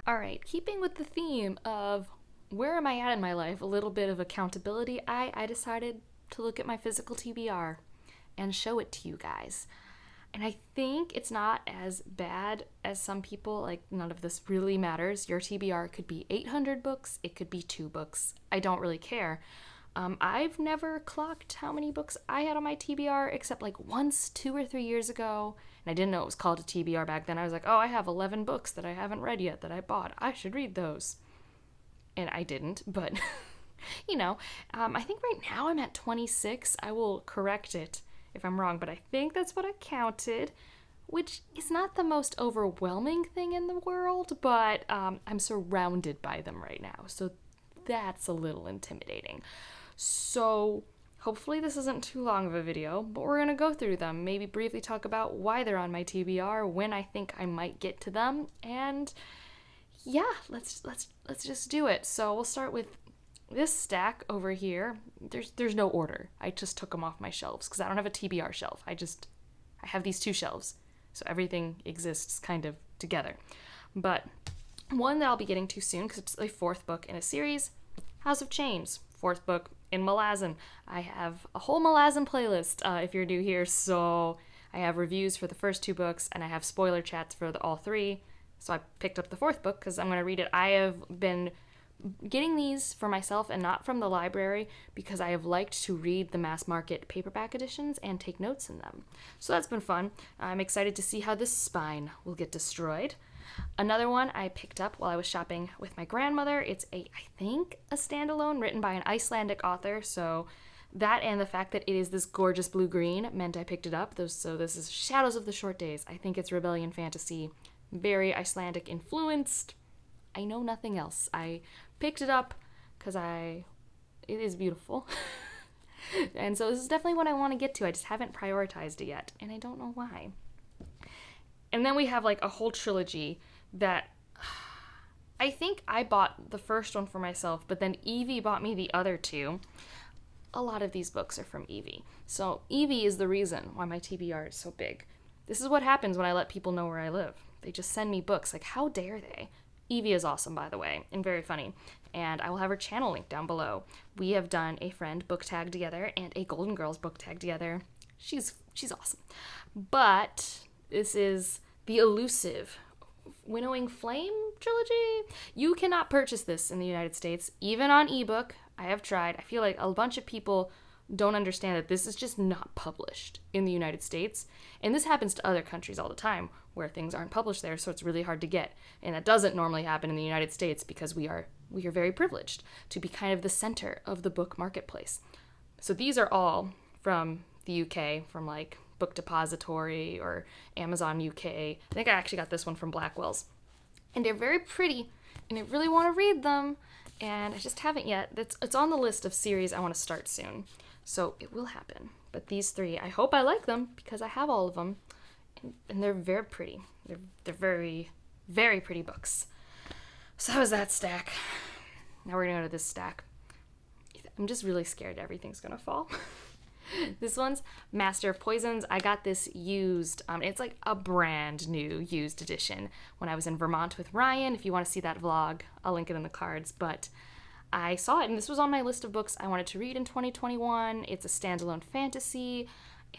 All right, keeping with the theme of where am I at in my life, a little bit of accountability, I decided to look at my physical TBR and show it to you guys. And I think it's not as bad as some people, like, none of this really matters. Your TBR could be 800 books, it could be 2 books. I don't really care. I've never clocked how many books I had on my TBR except like once 2 or 3 years ago. And I didn't know it was called a TBR back then. I was like, oh, I have 11 books that I haven't read yet that I bought. I should read those. And I didn't, but I think right now I'm at 26. I will correct it if I'm wrong, but I think that's what I counted, which is not the most overwhelming thing in the world, but I'm surrounded by them right now. So that's a little intimidating. So hopefully this isn't too long of a video, but we're going to go through them, maybe briefly talk about why they're on my TBR, when I think I might get to them, and yeah, let's just do it. So we'll start with this stack over here. There's no order. I just took them off my shelves because I don't have a TBR shelf. I have these 2 shelves. So everything exists kind of together. But one that I'll be getting to soon because it's a 4th book in a series, House of Chains, 4th book in Malazan. I have a whole Malazan playlist if you're new here. So I have reviews for the first 2 books and I have spoiler chats for all 3. So I picked up the 4th book because I'm going to read it. I have been getting these for myself and not from the library because I have liked to read the mass market paperback editions and take notes in them. So that's been fun. I'm excited to see how this spine will get destroyed. Another one I picked up while I was shopping with my grandmother. It's I think a standalone written by an Icelandic author. So that and the fact that it is this gorgeous blue-green meant I picked it up. So this is Shadows of the Short Days. I think it's rebellion fantasy, very Icelandic influenced. I know nothing else. I picked it up because it is beautiful. And so this is definitely what I want to get to. I just haven't prioritized it yet, and I don't know why. And then we have like a whole trilogy that I think I bought the first one for myself, but then Evie bought me the other 2. A lot of these books are from Evie. So Evie is the reason why my TBR is so big. This is what happens when I let people know where I live. They just send me books. Like, how dare they? Evie is awesome, by the way, and very funny. And I will have her channel link down below. We have done a friend book tag together and a Golden Girls book tag together. She's awesome. But this is the elusive Winnowing Flame trilogy. You cannot purchase this in the United States, even on ebook. I have tried. I feel like a bunch of people don't understand that this is just not published in the United States. And this happens to other countries all the time where things aren't published there, so it's really hard to get. And that doesn't normally happen in the United States because we are very privileged to be kind of the center of the book marketplace. So these are all from the UK, from like Book Depository or Amazon UK. I think I actually got this one from Blackwell's. And they're very pretty, and I really want to read them, and I just haven't yet. It's on the list of series I want to start soon. So it will happen. But these 3, I hope I like them because I have all of them. And they're very pretty. They're very, very pretty books. So that was that stack. Now we're going to go to this stack. I'm just really scared everything's going to fall. This one's Master of Poisons. I got this used. It's like a brand new used edition when I was in Vermont with Ryan. If you want to see that vlog, I'll link it in the cards. But I saw it, and this was on my list of books I wanted to read in 2021. It's a standalone fantasy,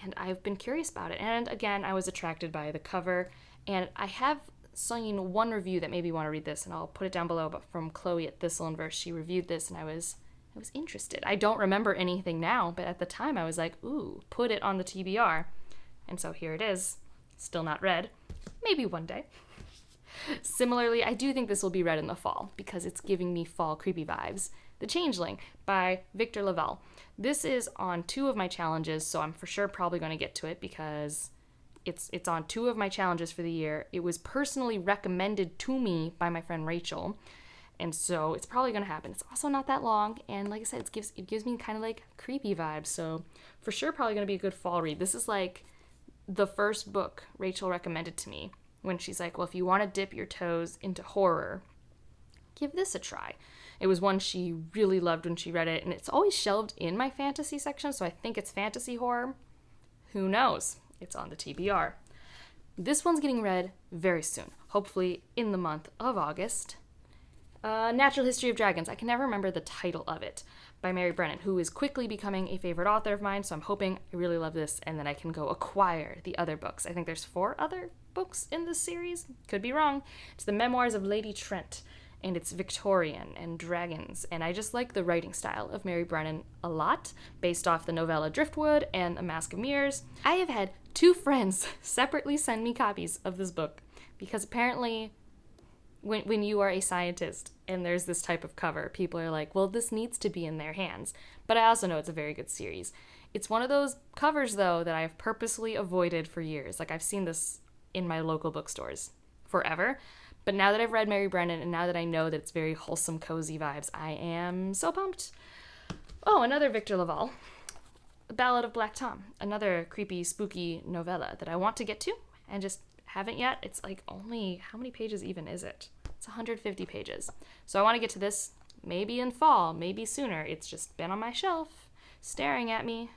and I've been curious about it. And again, I was attracted by the cover, and I have seen one review that made me want to read this, and I'll put it down below, but from Chloe at Thistle and Verse. She reviewed this, and I was interested. I don't remember anything now, but at the time I was like, ooh, put it on the TBR. And so here it is. Still not read. Maybe one day. Similarly, I do think this will be read in the fall because it's giving me fall creepy vibes. The Changeling by Victor Lavelle. This is on 2 of my challenges, so I'm for sure probably going to get to it because it's on 2 of my challenges for the year. It was personally recommended to me by my friend Rachel, and so it's probably going to happen. It's also not that long, and like I said, it gives me kind of like creepy vibes, so for sure probably going to be a good fall read. This is like the first book Rachel recommended to me when she's like, well, if you want to dip your toes into horror, give this a try. It was one she really loved when she read it, and it's always shelved in my fantasy section, so I think it's fantasy horror. Who knows? It's on the TBR. This one's getting read very soon. hopefully in the month of August. Natural History of Dragons. I can never remember the title of it, by Mary Brennan, who is quickly becoming a favorite author of mine, so I'm hoping I really love this and then I can go acquire the other books. I think there's 4 other books in this series. Could be wrong. It's the Memoirs of Lady Trent, and it's Victorian and dragons, and I just like the writing style of Mary Brennan a lot, based off the novella Driftwood and A Mask of Mirrors. I have had 2 friends separately send me copies of this book, because apparently when you are a scientist and there's this type of cover, people are like, well, this needs to be in their hands. But I also know it's a very good series. It's one of those covers, though, that I have purposely avoided for years. Like, I've seen this in my local bookstores forever. But now that I've read Mary Brennan, and now that I know that it's very wholesome, cozy vibes, I am so pumped. Oh, another Victor LaValle. The Ballad of Black Tom. Another creepy, spooky novella that I want to get to and just haven't yet. It's like only, how many pages even is it? It's 150 pages. So I want to get to this maybe in fall, maybe sooner. It's just been on my shelf, staring at me.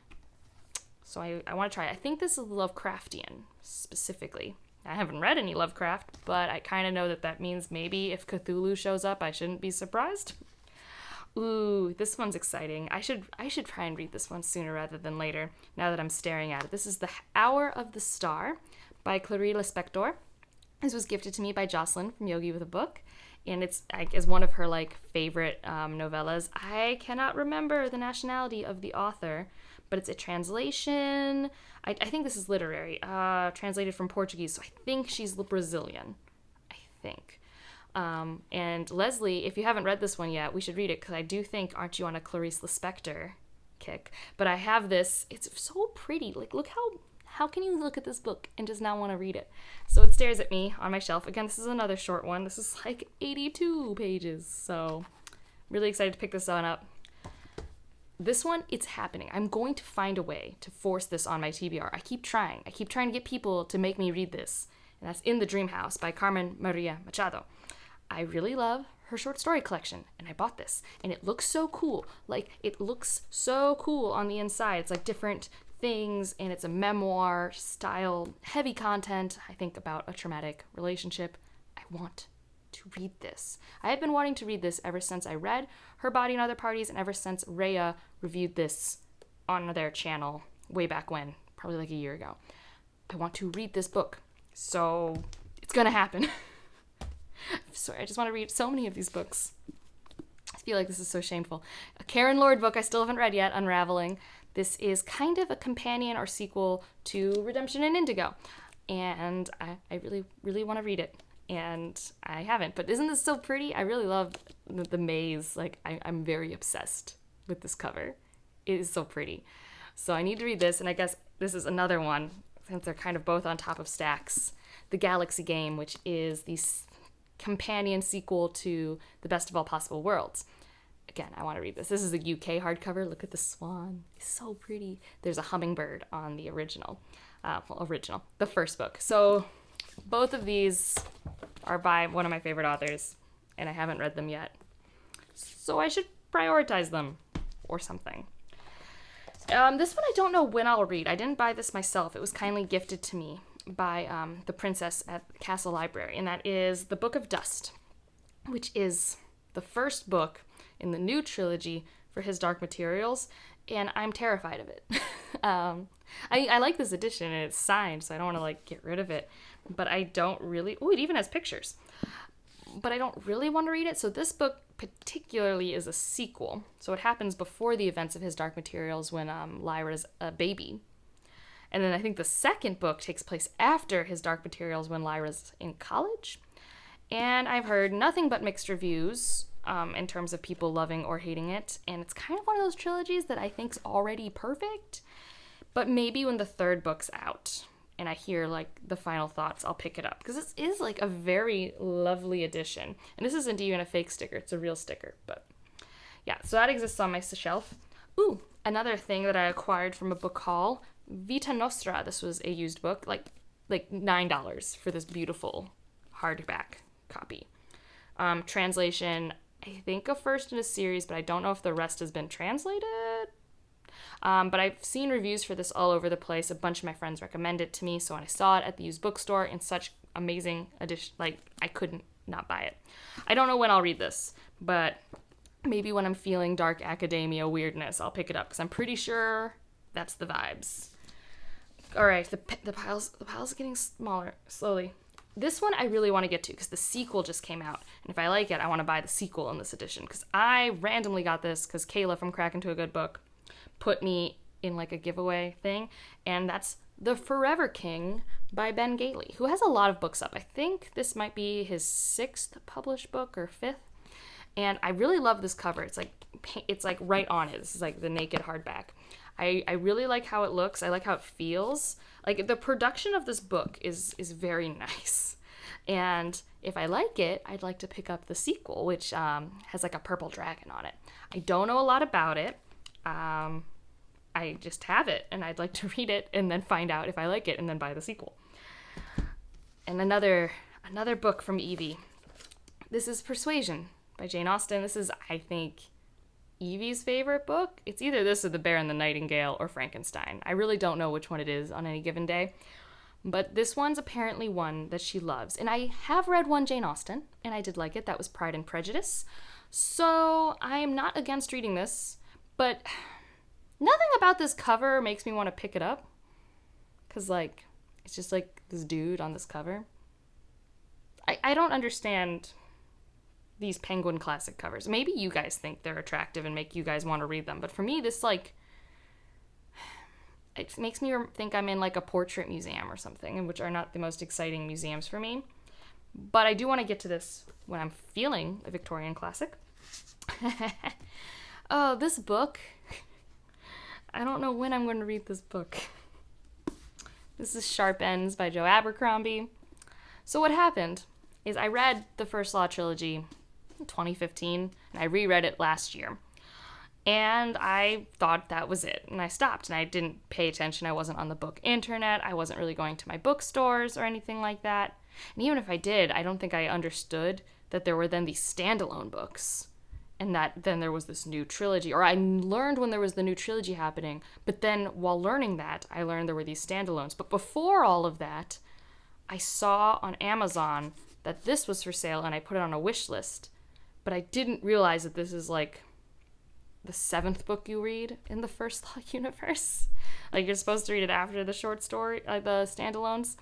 So I want to try it. I think this is Lovecraftian, specifically. I haven't read any Lovecraft, but I kind of know that means maybe if Cthulhu shows up, I shouldn't be surprised. Ooh, this one's exciting. I should try and read this one sooner rather than later, now that I'm staring at it. This is The Hour of the Star by Clarice Lispector. This was gifted to me by Jocelyn from Yogi with a Book, and it's is one of her favorite novellas. I cannot remember the nationality of the author, but it's a translation. I think this is literary, translated from Portuguese, so I think she's Brazilian. I think. And Leslie, if you haven't read this one yet, we should read it, because I do think, aren't you on a Clarice Lispector kick? But I have this. It's so pretty. Look how can you look at this book and just not want to read it? So it stares at me on my shelf. Again, this is another short one. This is 82 pages. So really excited to pick this one up. This one, it's happening. I'm going to find a way to force this on my TBR. I keep trying. I keep trying to get people to make me read this. And that's In the Dream House by Carmen Maria Machado. I really love her short story collection, and I bought this. And it looks so cool. It looks so cool on the inside. It's different things, and it's a memoir style, heavy content, I think, about a traumatic relationship. I want to read this. I have been wanting to read this ever since I read Her Body and Other Parties, and ever since Rhea reviewed this on their channel way back when, probably a year ago. I want to read this book, so it's gonna happen. I'm sorry, I just want to read so many of these books. I feel like this is so shameful. A Karen Lord book I still haven't read yet, Unraveling. This is kind of a companion or sequel to Redemption in Indigo. And I really, really want to read it. And I haven't. But isn't this so pretty? I really love the maze. I'm very obsessed with this cover. It is so pretty. So I need to read this. And I guess this is another one, since they're kind of both on top of stacks. The Galaxy Game, which is the companion sequel to The Best of All Possible Worlds. Again, I want to read this. This is a UK hardcover. Look at the swan. It's so pretty. There's a hummingbird on the original. The first book. So both of these are by one of my favorite authors, and I haven't read them yet. So I should prioritize them or something. This one I don't know when I'll read. I didn't buy this myself. It was kindly gifted to me by the princess at the Castle Library, and that is The Book of Dust, which is the first book in the new trilogy for His Dark Materials, and I'm terrified of it. I like this edition, and it's signed, so I don't want to get rid of it, but I don't really... Oh, it even has pictures. But I don't really want to read it, so this book particularly is a sequel. So it happens before the events of His Dark Materials when Lyra's a baby. And then I think the second book takes place after His Dark Materials when Lyra's in college. And I've heard nothing but mixed reviews in terms of people loving or hating it. And it's kind of one of those trilogies that I think's already perfect. But maybe when the third book's out and I hear the final thoughts, I'll pick it up. Because this is a very lovely edition. And this isn't even a fake sticker. It's a real sticker. But yeah, so that exists on my shelf. Ooh, another thing that I acquired from a book haul. Vita Nostra. This was a used book. Like $9 for this beautiful hardback copy. Translation, I think a first in a series, but I don't know if the rest has been translated. But I've seen reviews for this all over the place. A bunch of my friends recommend it to me, so when I saw it at the used bookstore in such amazing edition. Like, I couldn't not buy it. I don't know when I'll read this, but maybe when I'm feeling dark academia weirdness, I'll pick it up because I'm pretty sure that's the vibes. All right, the piles are getting smaller slowly. This one I really want to get to because the sequel just came out, and if I like it, I want to buy the sequel in this edition because I randomly got this because Kayla from Crack Into a Good Book put me in like a giveaway thing, and that's The Forever King by Ben Gailey, who has a lot of books up. I think this might be his 6th published book or 5th, and I really love this cover. It's like right on it. This is like the naked hardback. I really like how it looks. I like how it feels. Like, the production of this book is very nice. And if I like it, I'd like to pick up the sequel, which has like a purple dragon on it. I don't know a lot about it. I just have it, and I'd like to read it and then find out if I like it and then buy the sequel. And another book from Evie. This is Persuasion by Jane Austen. This is, I think, Evie's favorite book. It's either this or The Bear and the Nightingale or Frankenstein. I really don't know which one it is on any given day. But this one's apparently one that she loves. And I have read one Jane Austen, and I did like it. That was Pride and Prejudice. So I am not against reading this, but nothing about this cover makes me want to pick it up. Because, like, it's just like this dude on this cover. I don't understand these Penguin Classic covers. Maybe you guys think they're attractive and make you guys want to read them. But for me, this, like, it makes me think I'm in, like, a portrait museum or something, which are not the most exciting museums for me. But I do want to get to this when I'm feeling a Victorian classic. Oh, this book. I don't know when I'm going to read this book. This is Sharp Ends by Joe Abercrombie. So what happened is I read the First Law trilogy in 2015, and I reread it last year. And I thought that was it, and I stopped, and I didn't pay attention. I wasn't on the book internet. I wasn't really going to my bookstores or anything like that. And even if I did, I don't think I understood that there were then these standalone books, and that then there was this new trilogy. Or I learned when there was the new trilogy happening, but then while learning that, I learned there were these standalones. But before all of that, I saw on Amazon that this was for sale, and I put it on a wish list. But I didn't realize that this is like the 7th book you read in the First Law universe. Like, you're supposed to read it after the short story, the standalones.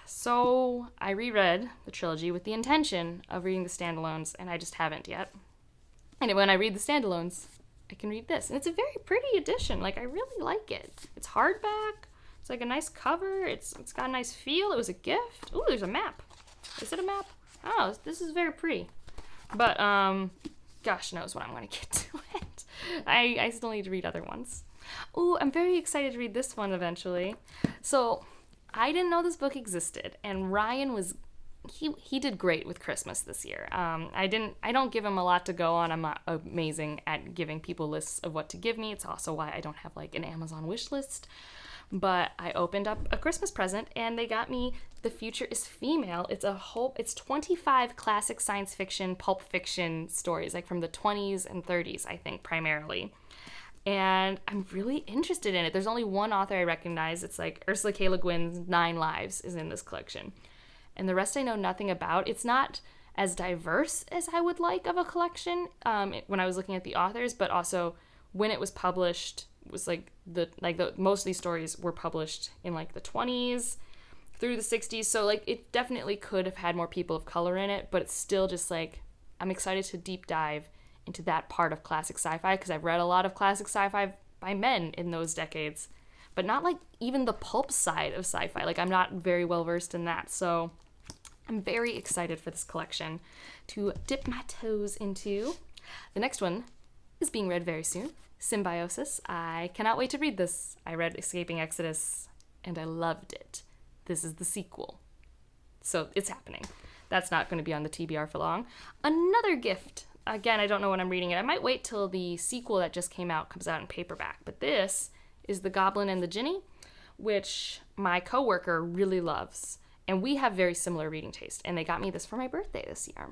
So I reread the trilogy with the intention of reading the standalones, and I just haven't yet. And when I read the standalones, I can read this. And it's a very pretty edition. Like, I really like it. It's hardback. It's like a nice cover. It's got a nice feel. It was a gift. Ooh, there's a map. Is it a map? Oh, this is very pretty. But, gosh knows when I'm going to get to it. I still need to read other ones. Ooh, I'm very excited to read this one eventually. So, I didn't know this book existed, and Ryan was, he did great with Christmas this year. I don't give him a lot to go on. I'm not amazing at giving people lists of what to give me. It's also why I don't have, like, an Amazon wish list. But I opened up a Christmas present, and they got me The Future is Female. It's 25 classic science fiction, pulp fiction stories, like from the 20s and 30s, I think, primarily. And I'm really interested in it. There's only one author I recognize. It's like Ursula K. Le Guin's 9 Lives is in this collection. And the rest I know nothing about. It's not as diverse as I would like of a collection when I was looking at the authors, but also when it was published, was most of these stories were published in like the 20s through the 60s. So like it definitely could have had more people of color in it, but it's still just like, I'm excited to deep dive into that part of classic sci-fi because I've read a lot of classic sci-fi by men in those decades, but not like even the pulp side of sci-fi. Like, I'm not very well versed in that. So I'm very excited for this collection to dip my toes into. The next one is being read very soon, Symbiosis. I cannot wait to read this. I read Escaping Exodus and I loved it. This is the sequel. So it's happening. That's not going to be on the TBR for long. Another gift. Again, I don't know when I'm reading it. I might wait till the sequel that just came out comes out in paperback. But this is The Goblin and the Jinni, which my coworker really loves. And we have very similar reading taste. And they got me this for my birthday this year.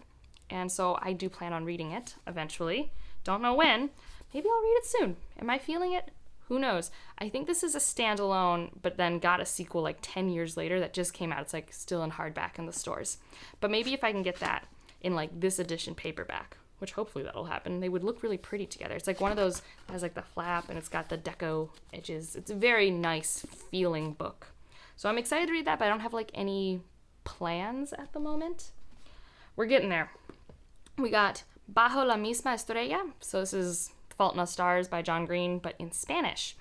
And so I do plan on reading it eventually. Don't know when. Maybe I'll read it soon. Am I feeling it? Who knows? I think this is a standalone, but then got a sequel like 10 years later that just came out. It's like still in hardback in the stores. But maybe if I can get that in like this edition paperback, which hopefully that'll happen, they would look really pretty together. It's like one of those that has like the flap and it's got the deco edges. It's a very nice feeling book. So I'm excited to read that, but I don't have like any plans at the moment. We're getting there. We got Bajo la misma estrella. So this is Fault in Our Stars by John Green, but in Spanish.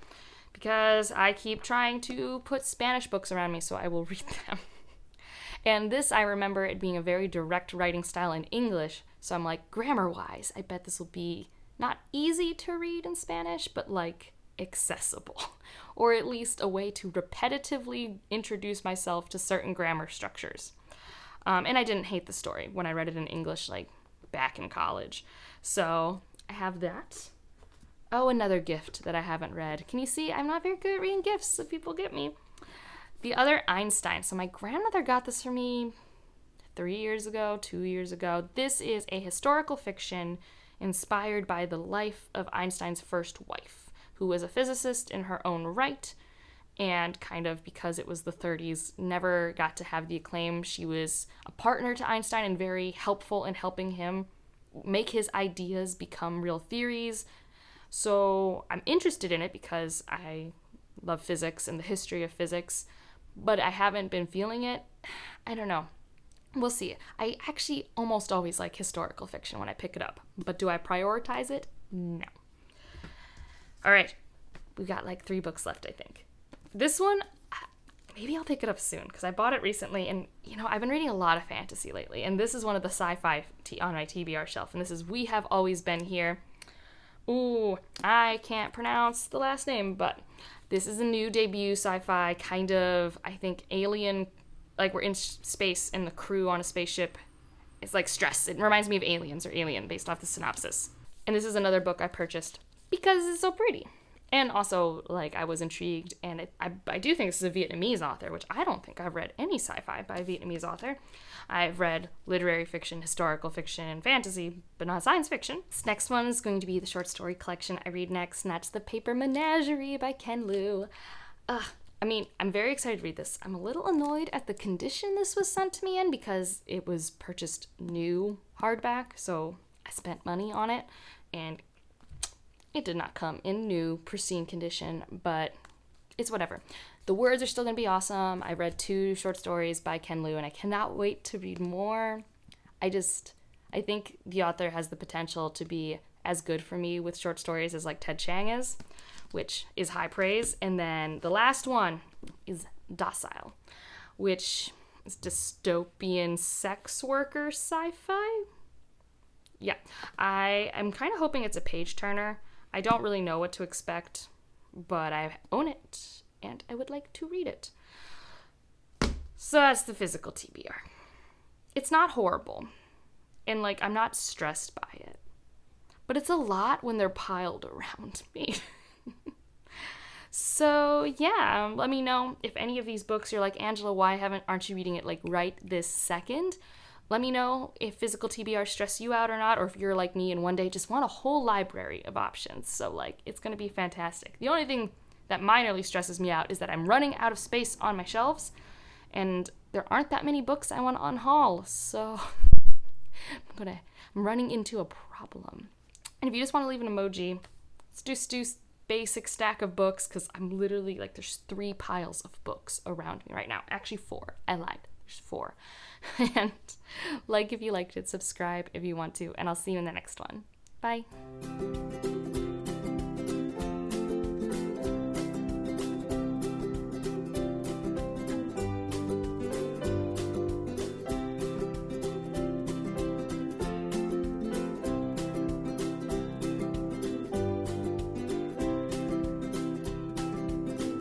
Because I keep trying to put Spanish books around me, so I will read them. And this, I remember it being a very direct writing style in English. So I'm like, grammar-wise, I bet this will be not easy to read in Spanish, but like accessible. Or at least a way to repetitively introduce myself to certain grammar structures. And I didn't hate the story when I read it in English, like back in college. So I have that. Oh, another gift that I haven't read. Can you see? I'm not very good at reading gifts that people get me. The other Einstein. So my grandmother got this for me 2 years ago. This is a historical fiction inspired by the life of Einstein's first wife, who was a physicist in her own right, and kind of because it was the 30s, never got to have the acclaim. She was a partner to Einstein and very helpful in helping him make his ideas become real theories. So I'm interested in it because I love physics and the history of physics, but I haven't been feeling it. I don't know. We'll see. I actually almost always like historical fiction when I pick it up, but do I prioritize it? No. All right. We got like 3 books left, I think. This one, maybe I'll pick it up soon because I bought it recently, and I've been reading a lot of fantasy lately, and this is one of the sci-fi on my TBR shelf, and this is We Have Always Been Here. Ooh, I can't pronounce the last name, but this is a new debut sci-fi kind of, I think, alien, like we're in space and the crew on a spaceship. It's like Stress. It reminds me of Aliens or Alien based off the synopsis. And this is another book I purchased because it's so pretty. And also, like, I was intrigued, and I do think this is a Vietnamese author, which I don't think I've read any sci-fi by a Vietnamese author. I've read literary fiction, historical fiction, and fantasy, but not science fiction. This next one is going to be the short story collection I read next, and that's The Paper Menagerie by Ken Liu. I'm very excited to read this. I'm a little annoyed at the condition this was sent to me in because it was purchased new hardback, so I spent money on it, and it did not come in new, pristine condition, but it's whatever. The words are still going to be awesome. I read 2 short stories by Ken Liu, and I cannot wait to read more. I think the author has the potential to be as good for me with short stories as like Ted Chiang is, which is high praise. And then the last one is Docile, which is dystopian sex worker sci-fi. Yeah, I am kind of hoping it's a page turner. I don't really know what to expect, but I own it, and I would like to read it. So that's the physical TBR. It's not horrible, and like I'm not stressed by it, but it's a lot when they're piled around me. So yeah, let me know if any of these books you're like, Angela, why aren't you reading it like right this second? Let me know if physical TBR stress you out or not, or if you're like me and one day just want a whole library of options. So like, it's going to be fantastic. The only thing that minorly stresses me out is that I'm running out of space on my shelves, and there aren't that many books I want to unhaul. So I'm running into a problem. And if you just want to leave an emoji, let's do basic stack of books, because I'm literally like, there's 3 piles of books around me right now. Actually 4. I lied. There's 4. And like if you liked it, subscribe if you want to, and I'll see you in the next one. Bye.